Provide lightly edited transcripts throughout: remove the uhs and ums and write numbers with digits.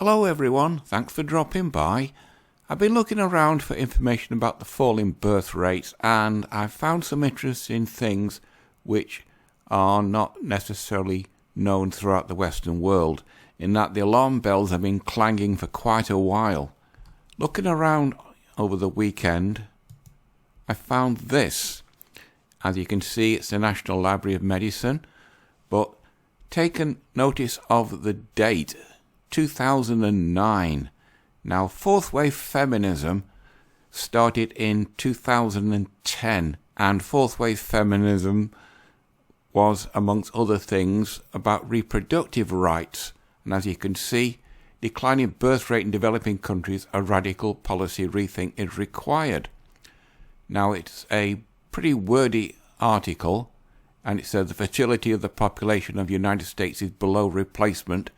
Hello everyone, thanks for dropping by. I've been looking around for information about the falling birth rates and I've found some interesting things which are not necessarily known throughout the Western world, in that the alarm bells have been clanging for quite a while. Looking around over the weekend, I found this. As you can see, it's the National Library of Medicine, but taken notice of the date, 2009. Now, fourth wave feminism started in 2010, and fourth wave feminism was, amongst other things, about reproductive rights. And as you can see, declining birth rate in developing countries, a radical policy rethink is required. Now, it's a pretty wordy article, and it says the fertility of the population of the United States is below replacement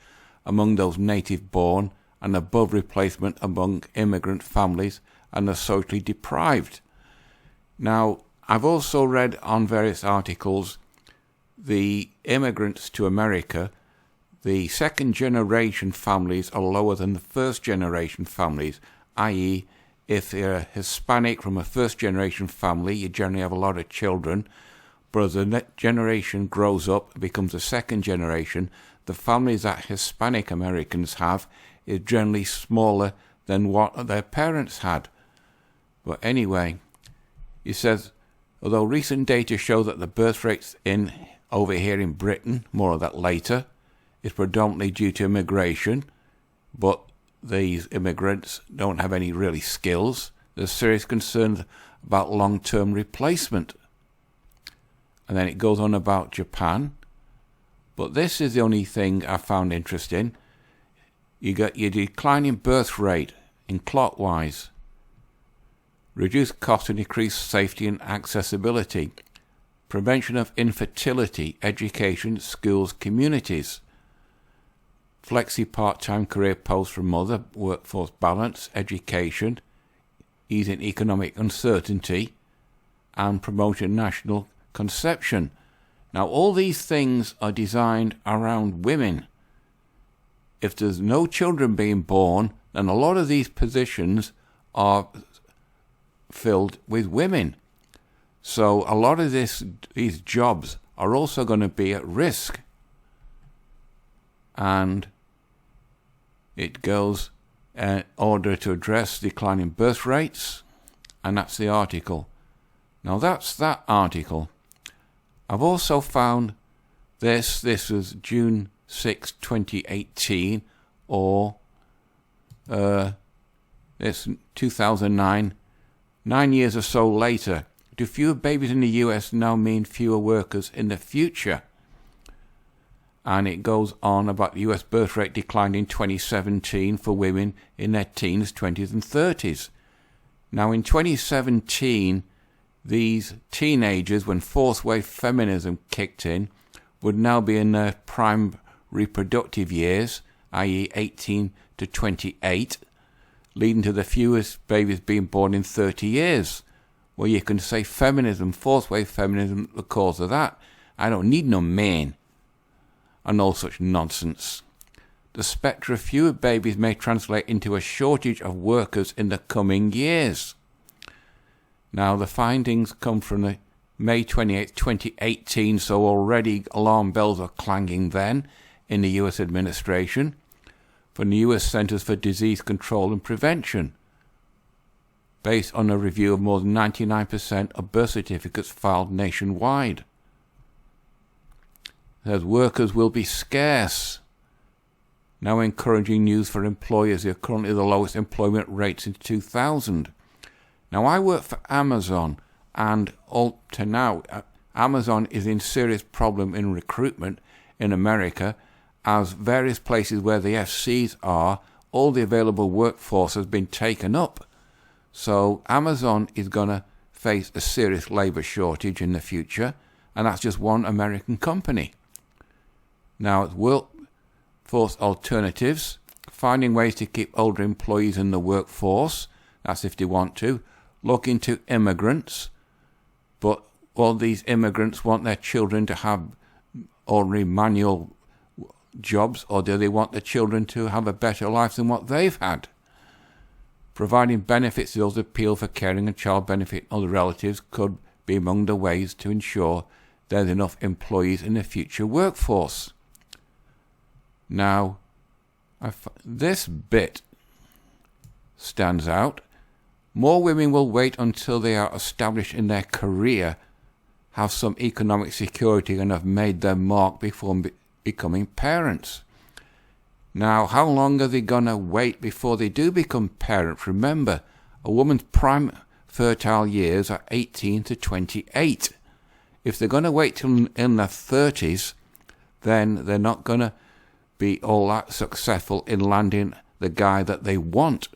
among those native born and above replacement among immigrant families and the socially deprived. Now, I've also read on various articles the immigrants to America, the second generation families are lower than the first generation families, i.e. if you're Hispanic from a first generation family, you generally have a lot of children, but as the next generation grows up and becomes a second generation, the families that Hispanic Americans have is generally smaller than what their parents had. But anyway, he says, although recent data show that the birth rates over here in Britain, more of that later, is predominantly due to immigration, but these immigrants don't have any really skills. There's serious concerns about long-term replacement. And then it goes on about Japan. But this is the only thing I found interesting. You got your declining birth rate in clockwise. Reduced cost and increased safety and accessibility. Prevention of infertility, education, schools, communities. Flexi part-time career posts for mother, workforce balance, education, easing economic uncertainty, and promoting national conception. Now, all these things are designed around women. If there's no children being born, then a lot of these positions are filled with women. So a lot of these jobs are also going to be at risk. And it goes in order to address declining birth rates, and that's the article. Now that's that article. I've also found this was June 6, 2018, or it's 2009, 9 years or so later. Do fewer babies in the US now mean fewer workers in the future? And it goes on about the US birth rate declined in 2017 for women in their teens, 20s and 30s. Now in 2017, these teenagers, when fourth wave feminism kicked in, would now be in their prime reproductive years, i.e. 18 to 28, leading to the fewest babies being born in 30 years. Well, you can say feminism, fourth wave feminism, the cause of that. I don't need no man. And all such nonsense. The spectre of fewer babies may translate into a shortage of workers in the coming years. Now, the findings come from the May 28, 2018, so already alarm bells are clanging then in the US administration, from the US Centers for Disease Control and Prevention, based on a review of more than 99% of birth certificates filed nationwide. Says workers will be scarce. Now encouraging news for employers who are currently the lowest employment rates in 2000. Now I work for Amazon, and up to now, Amazon is in serious problem in recruitment in America, as various places where the FCs are, all the available workforce has been taken up. So Amazon is going to face a serious labour shortage in the future, and that's just one American company. Now, it's workforce alternatives, finding ways to keep older employees in the workforce, that's if they want to, look into immigrants, but all these immigrants want their children to have ordinary manual jobs, or do they want the children to have a better life than what they've had? Providing benefits to those appeal for caring and child benefit and other relatives could be among the ways to ensure there's enough employees in the future workforce. Now, this bit stands out. More women will wait until they are established in their career, have some economic security, and have made their mark before becoming parents. Now, how long are they going to wait before they do become parents? Remember, a woman's prime fertile years are 18 to 28. If they're going to wait till in their 30s, then they're not going to be all that successful in landing the guy that they want.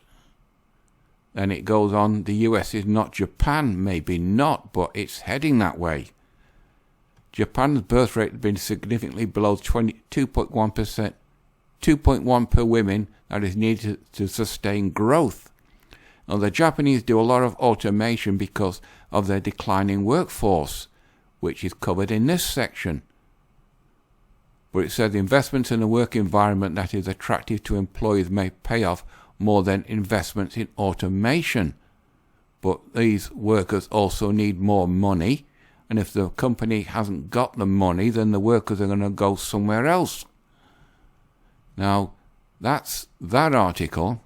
And it goes on, the US is not Japan, maybe not, but it's heading that way. Japan's birth rate has been significantly below 2.1%, 2.1 per women that is needed to sustain growth. Now, the Japanese do a lot of automation because of their declining workforce, which is covered in this section. But it says investments in a work environment that is attractive to employees may pay off more than investments in automation. But these workers also need more money, and if the company hasn't got the money, then the workers are going to go somewhere else. Now, that's that article.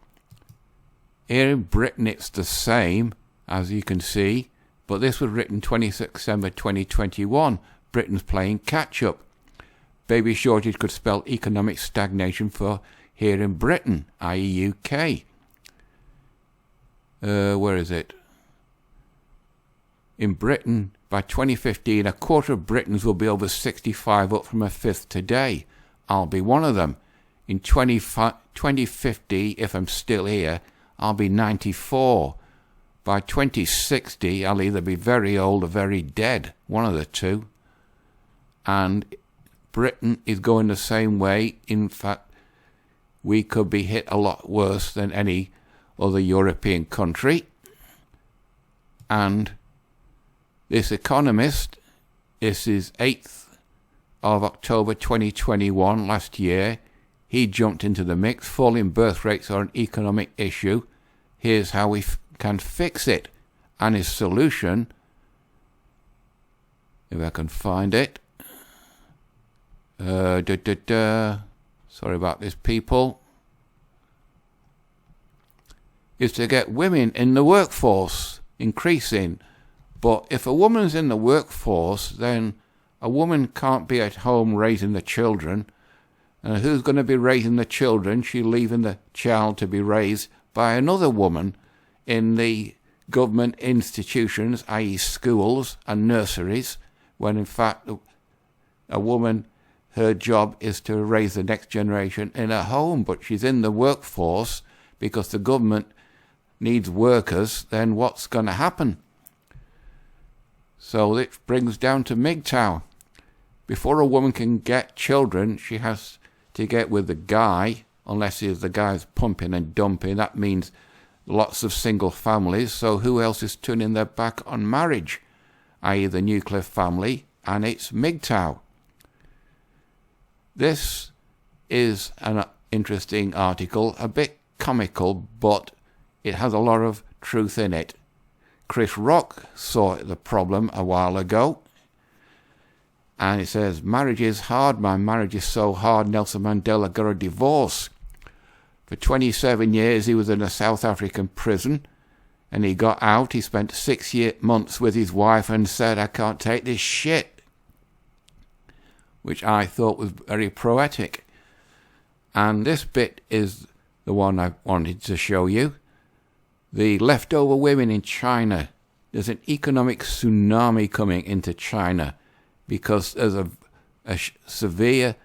Here in Britain it's the same, as you can see, but this was written 26 December 2021. Britain's playing catch-up. Baby shortage could spell economic stagnation for here in Britain, i.e. UK. Where is it? In Britain, by 2015, a quarter of Britons will be over 65, up from a fifth today. I'll be one of them. In 2050, if I'm still here, I'll be 94. By 2060, I'll either be very old or very dead, one of the two. And Britain is going the same way. In fact, we could be hit a lot worse than any other European country. And this Economist, this is 8th of October 2021, last year, he jumped into the mix. Falling birth rates are an economic issue. Here's how we can fix it. And his solution, if I can find it. Sorry about this, people. Is to get women in the workforce increasing. But if a woman's in the workforce, then a woman can't be at home raising the children. And who's going to be raising the children? She's leaving the child to be raised by another woman in the government institutions, i.e. schools and nurseries, when in fact a woman, her job is to raise the next generation in her home, but she's in the workforce because the government needs workers. Then what's going to happen? So it brings down to MGTOW. Before a woman can get children, she has to get with the guy, unless the guy's pumping and dumping. That means lots of single families. So who else is turning their back on marriage? I.e. the nuclear family, and it's MGTOW. This is an interesting article, a bit comical, but it has a lot of truth in it. Chris Rock saw the problem a while ago, and it says, marriage is hard, my marriage is so hard, Nelson Mandela got a divorce. For 27 years he was in a South African prison, and he got out. He spent 6 months with his wife and said, I can't take this shit, which I thought was very poetic. And this bit is the one I wanted to show you. The leftover women in China. There's an economic tsunami coming into China because there's a severe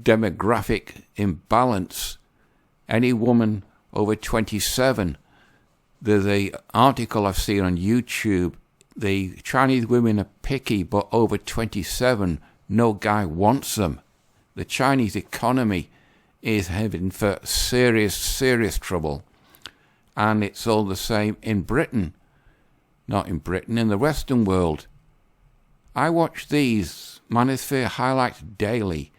demographic imbalance. Any woman over 27, there's an article I've seen on YouTube, the Chinese women are picky, but over 27, no guy wants them. The Chinese economy is heading for serious trouble. And it's all the same in Britain. Not in Britain, in the Western world. I watch these Manosphere highlights daily.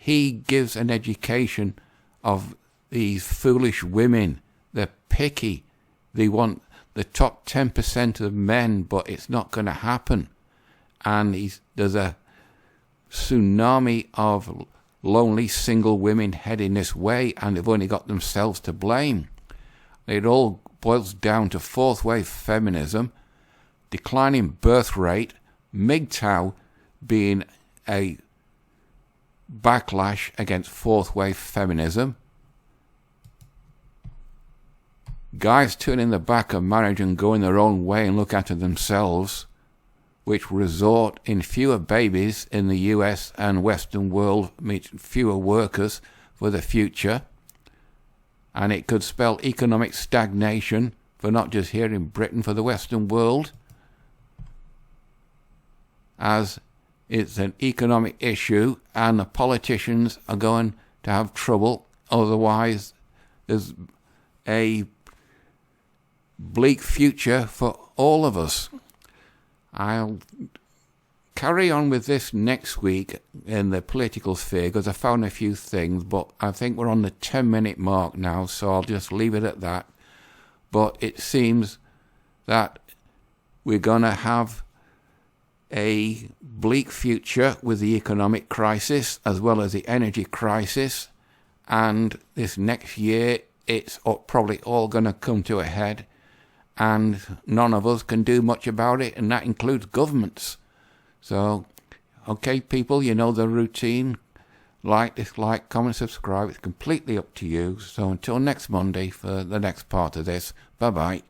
he gives an education of these foolish women. They're picky. They want the top 10% of men, but it's not going to happen. And there's a tsunami of lonely single women heading this way, and they've only got themselves to blame. It all boils down to fourth wave feminism, declining birth rate, MGTOW being a backlash against fourth wave feminism, guys turning the back of marriage and going their own way and look after themselves, which result in fewer babies in the US and Western world, means fewer workers for the future. And it could spell economic stagnation for not just here in Britain, for the Western world, as it's an economic issue and the politicians are going to have trouble. Otherwise, there's a bleak future for all of us. I'll carry on with this next week in the political sphere because I found a few things, but I think we're on the 10-minute mark now, so I'll just leave it at that. But it seems that we're going to have a bleak future with the economic crisis as well as the energy crisis, and this next year it's probably all going to come to a head, and none of us can do much about it, and that includes governments. So, okay, people, you know the routine. Like, dislike, comment, subscribe. It's completely up to you. So until next Monday for the next part of this, bye-bye.